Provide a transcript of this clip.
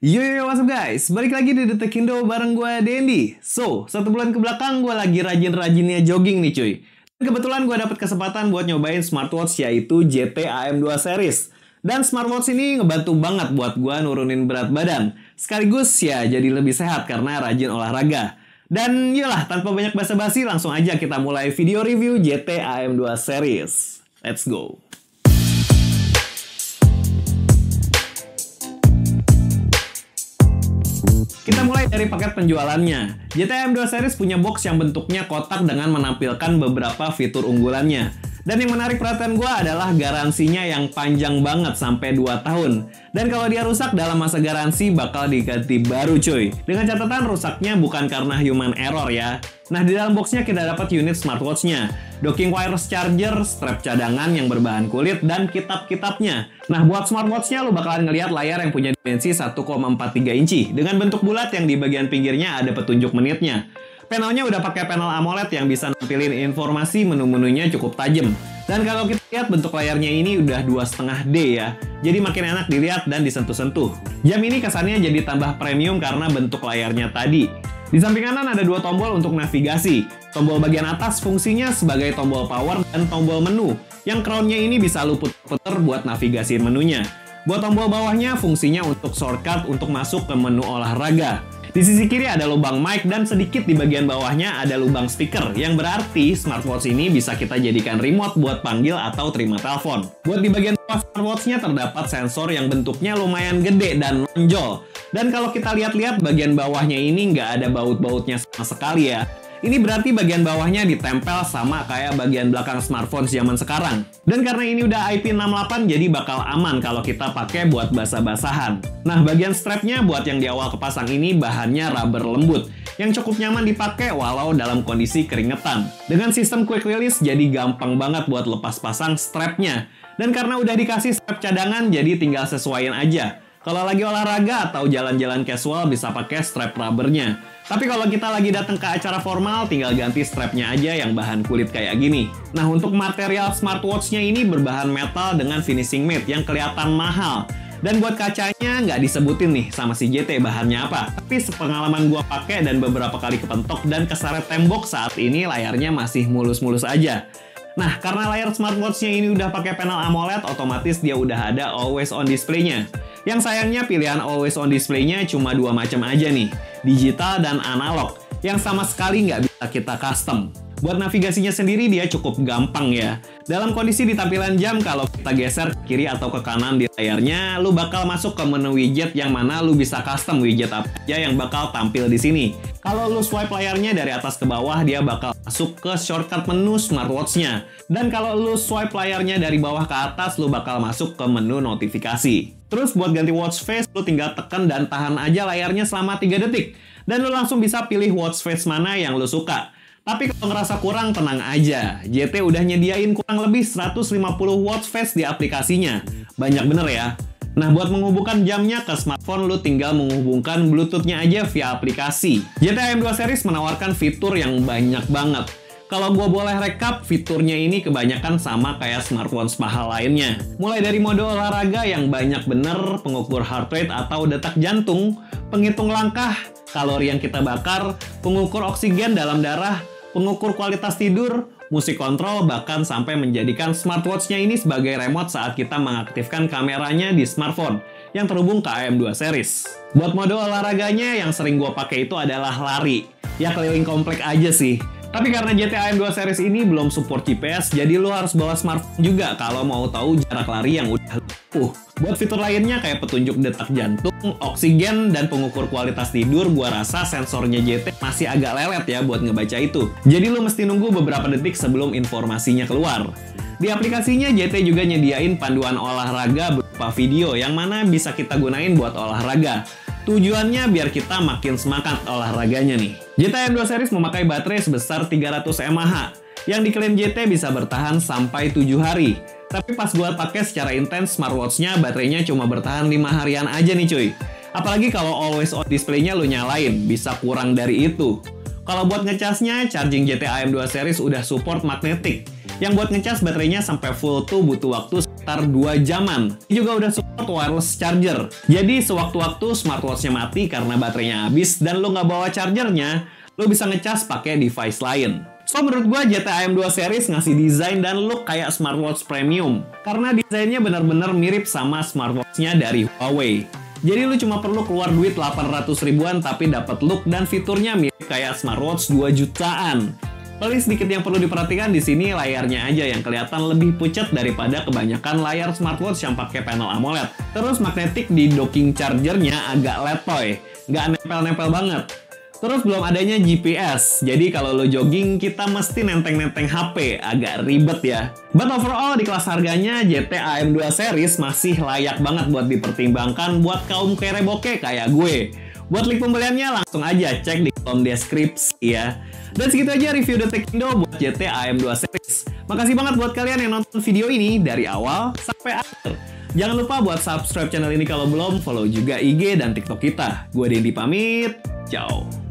Yo, what's up guys? Balik lagi di Detik Indo bareng gue, Dendi. So, 1 bulan ke belakang gue lagi rajin-rajinnya jogging nih cuy. Dan kebetulan gue dapet kesempatan buat nyobain smartwatch yaitu GT AM2 series. Dan smartwatch ini ngebantu banget buat gue nurunin berat badan. Sekaligus ya jadi lebih sehat karena rajin olahraga. Dan yolah, tanpa banyak basa-basi langsung aja kita mulai video review GT AM2 series. Let's go! Kita mulai dari paket penjualannya. GT AM2 series punya box yang bentuknya kotak dengan menampilkan beberapa fitur unggulannya. Dan yang menarik perhatian gue adalah garansinya yang panjang banget sampai 2 tahun. Dan kalau dia rusak dalam masa garansi bakal diganti baru cuy. Dengan catatan rusaknya bukan karena human error ya. Nah di dalam boxnya kita dapat unit smartwatchnya, docking wireless charger, strap cadangan yang berbahan kulit, dan kitab-kitabnya. Nah buat smartwatchnya lo bakalan ngelihat layar yang punya dimensi 1,43 inci dengan bentuk bulat yang di bagian pinggirnya ada petunjuk menitnya. Panelnya udah pakai panel AMOLED yang bisa nampilin informasi menu-menunya cukup tajam. Dan kalau kita lihat bentuk layarnya ini udah 2,5D ya. Jadi makin enak dilihat dan disentuh-sentuh. Jam ini kesannya jadi tambah premium karena bentuk layarnya tadi. Di samping kanan ada 2 tombol untuk navigasi. Tombol bagian atas fungsinya sebagai tombol power dan tombol menu. Yang crownnya ini bisa lu puter-puter buat navigasiin menunya. Buat tombol bawahnya fungsinya untuk shortcut untuk masuk ke menu olahraga. Di sisi kiri ada lubang mic dan sedikit di bagian bawahnya ada lubang speaker, yang berarti smartwatch ini bisa kita jadikan remote buat panggil atau terima telepon. Buat di bagian bawah smartwatchnya terdapat sensor yang bentuknya lumayan gede dan menonjol. Dan kalau kita lihat-lihat bagian bawahnya ini nggak ada baut-bautnya sama sekali ya. Ini berarti bagian bawahnya ditempel sama kayak bagian belakang smartphone zaman sekarang. Dan karena ini udah IP68 jadi bakal aman kalau kita pakai buat basah-basahan. Nah bagian strapnya buat yang di awal kepasang ini bahannya rubber lembut yang cukup nyaman dipakai walau dalam kondisi keringetan. Dengan sistem quick release jadi gampang banget buat lepas pasang strapnya. Dan karena udah dikasih strap cadangan jadi tinggal sesuaiin aja. Kalau lagi olahraga atau jalan-jalan casual bisa pakai strap rubbernya. Tapi kalau kita lagi datang ke acara formal, tinggal ganti strapnya aja yang bahan kulit kayak gini. Nah, untuk material smartwatchnya ini berbahan metal dengan finishing matte yang kelihatan mahal. Dan buat kacanya nggak disebutin nih sama si GT bahannya apa. Tapi sepengalaman gua pakai dan beberapa kali kepentok dan keseret tembok saat ini layarnya masih mulus-mulus aja. Nah, karena layar smartwatchnya ini udah pakai panel AMOLED, otomatis dia udah ada always on display-nya. Yang sayangnya pilihan always on display-nya cuma 2 macam aja nih, digital dan analog, yang sama sekali nggak bisa kita custom. Buat navigasinya sendiri dia cukup gampang ya. Dalam kondisi di tampilan jam, kalau kita geser ke kiri atau ke kanan di layarnya, lu bakal masuk ke menu widget yang mana lu bisa custom widget apa aja yang bakal tampil di sini. Kalau lu swipe layarnya dari atas ke bawah, dia bakal masuk ke shortcut menu smartwatch-nya. Dan kalau lu swipe layarnya dari bawah ke atas, lu bakal masuk ke menu notifikasi. Terus buat ganti watch face, lu tinggal tekan dan tahan aja layarnya selama 3 detik. Dan lu langsung bisa pilih watch face mana yang lu suka. Tapi kalau ngerasa kurang, tenang aja. GT udah nyediain kurang lebih 150 watch face di aplikasinya. Banyak bener ya. Nah, buat menghubungkan jamnya ke smartphone, lu tinggal menghubungkan Bluetooth-nya aja via aplikasi. GT AM2 series menawarkan fitur yang banyak banget. Kalau gua boleh rekap, fiturnya ini kebanyakan sama kayak smartwatch mahal lainnya. Mulai dari mode olahraga yang banyak bener, pengukur heart rate atau detak jantung, penghitung langkah, kalori yang kita bakar, pengukur oksigen dalam darah, pengukur kualitas tidur, musik kontrol, bahkan sampai menjadikan smartwatch-nya ini sebagai remote saat kita mengaktifkan kameranya di smartphone yang terhubung ke AM2 series. Buat mode olahraganya yang sering gua pakai itu adalah lari. Ya keliling komplek aja sih. Tapi karena GT AM2 series ini belum support GPS, jadi lo harus bawa smartphone juga kalau mau tahu jarak lari yang udah lumpuh. Buat fitur lainnya kayak petunjuk detak jantung, oksigen, dan pengukur kualitas tidur, gua rasa sensornya GT masih agak lelet ya buat ngebaca itu. Jadi lo mesti nunggu beberapa detik sebelum informasinya keluar. Di aplikasinya JT juga nyediain panduan olahraga berupa video yang mana bisa kita gunain buat olahraga. Tujuannya biar kita makin semangat olahraganya nih. GT AM2 series memakai baterai sebesar 300 mAh yang diklaim JT bisa bertahan sampai 7 hari. Tapi pas gua pakai secara intens, smartwatch-nya baterainya cuma bertahan 5 harian aja nih cuy. Apalagi kalau always on display-nya lu nyalain, bisa kurang dari itu. Kalau buat ngecasnya, charging GT AM2 series udah support magnetic. Yang buat ngecas baterainya sampai full tuh butuh waktu sekitar 2 jaman. Ini juga udah support wireless charger. Jadi sewaktu-waktu smartwatch-nya mati karena baterainya habis dan lo nggak bawa chargernya, lo bisa ngecas pakai device lain. So, menurut gua GT AM2 series ngasih desain dan look kayak smartwatch premium. Karena desainnya benar-benar mirip sama smartwatch-nya dari Huawei. Jadi lu cuma perlu keluar duit 800 ribuan tapi dapat look dan fiturnya mirip kayak smartwatch 2 jutaan. Paling sedikit yang perlu diperhatikan di sini layarnya aja yang kelihatan lebih pucat daripada kebanyakan layar smartwatch yang pakai panel AMOLED. Terus magnetic di docking chargernya agak letoy, nggak nempel-nempel banget. Terus belum adanya GPS, jadi kalau lo jogging kita mesti nenteng-nenteng HP, agak ribet ya. But overall di kelas harganya GT AM2 series masih layak banget buat dipertimbangkan buat kaum kere bokeh kayak gue. Buat link pembeliannya langsung aja cek di kolom deskripsi ya. Dan segitu aja review The Tech Indo buat GT AM2 series. Makasih banget buat kalian yang nonton video ini dari awal sampai akhir. Jangan lupa buat subscribe channel ini kalau belum, follow juga IG dan TikTok kita. Gue Dendi pamit, ciao.